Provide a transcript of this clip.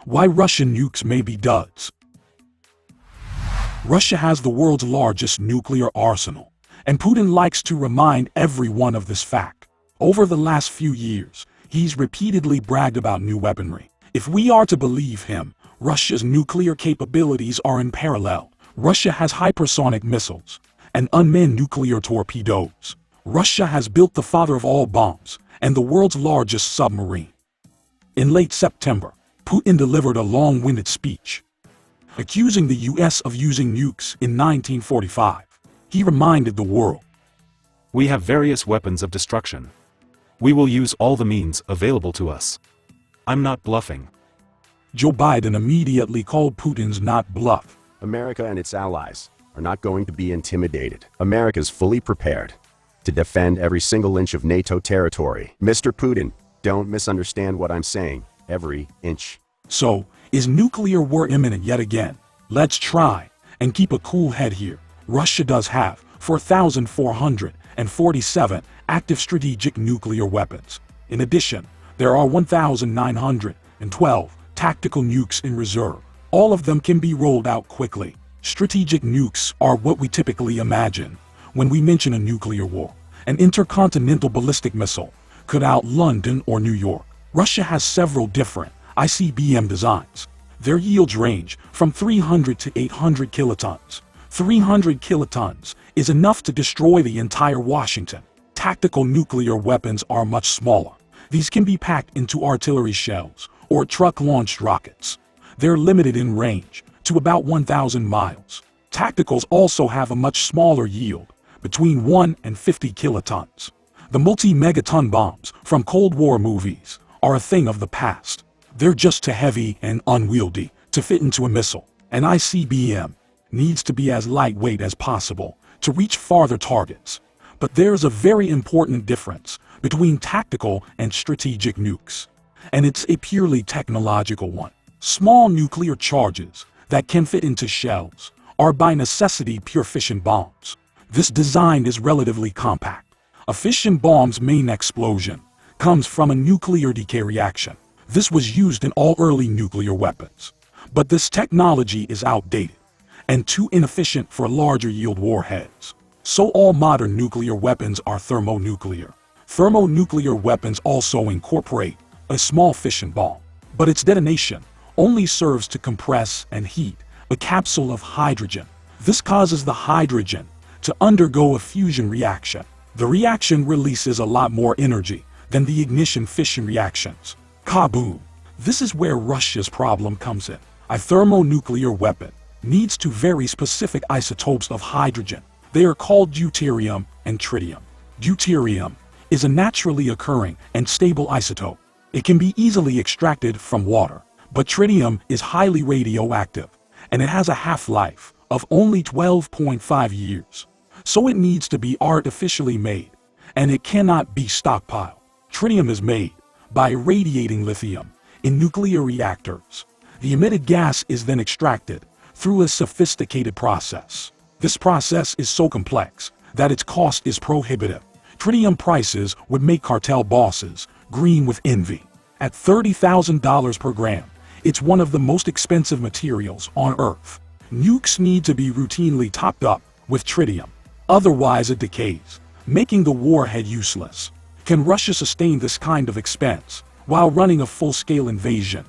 Why Russian nukes may be duds. Russia has the world's largest nuclear arsenal, and Putin likes to remind everyone of this fact. Over the last few years, he's repeatedly bragged about new weaponry. If we are to believe him, Russia's nuclear capabilities are unparalleled. Russia has hypersonic missiles and unmanned nuclear torpedoes. Russia has built the father of all bombs and the world's largest submarine. In late September, Putin delivered a long-winded speech, accusing the US of using nukes in 1945. He reminded the world, "We have various weapons of destruction. We will use all the means available to us. I'm not bluffing." Joe Biden immediately called Putin's not bluff. America and its allies are not going to be intimidated. America is fully prepared to defend every single inch of NATO territory. Mr. Putin, don't misunderstand what I'm saying. Every inch. So, is nuclear war imminent yet again? Let's try and keep a cool head here. Russia does have 4,447 active strategic nuclear weapons. In addition, there are 1,912 tactical nukes in reserve. All of them can be rolled out quickly. Strategic nukes are what we typically imagine when we mention a nuclear war. An intercontinental ballistic missile could out London or New York. Russia has several different ICBM designs. Their yields range from 300 to 800 kilotons. 300 kilotons is enough to destroy the entire Washington. Tactical nuclear weapons are much smaller. These can be packed into artillery shells or truck-launched rockets. They're limited in range to about 1,000 miles. Tacticals also have a much smaller yield, between 1 and 50 kilotons. The multi-megaton bombs from Cold War movies are a thing of the past. They're just too heavy and unwieldy to fit into a missile. An ICBM needs to be as lightweight as possible to reach farther targets. But there's a very important difference between tactical and strategic nukes, and it's a purely technological one. Small nuclear charges that can fit into shells are by necessity pure fission bombs. This design is relatively compact. A fission bomb's main explosion comes from a nuclear decay reaction. This was used in all early nuclear weapons. But this technology is outdated and too inefficient for larger yield warheads. So all modern nuclear weapons are thermonuclear. Thermonuclear weapons also incorporate a small fission bomb, but its detonation only serves to compress and heat a capsule of hydrogen. This causes the hydrogen to undergo a fusion reaction. The reaction releases a lot more energy than the ignition fission reactions. Kaboom! This is where Russia's problem comes in. A thermonuclear weapon needs two very specific isotopes of hydrogen. They are called deuterium and tritium. Deuterium is a naturally occurring and stable isotope. It can be easily extracted from water, but tritium is highly radioactive, and it has a half-life of only 12.5 years. So it needs to be artificially made, and it cannot be stockpiled. Tritium is made by irradiating lithium in nuclear reactors. The emitted gas is then extracted through a sophisticated process. This process is so complex that its cost is prohibitive. Tritium prices would make cartel bosses green with envy. At $30,000 per gram, it's one of the most expensive materials on Earth. Nukes need to be routinely topped up with tritium. Otherwise it decays, making the warhead useless. Can Russia sustain this kind of expense while running a full-scale invasion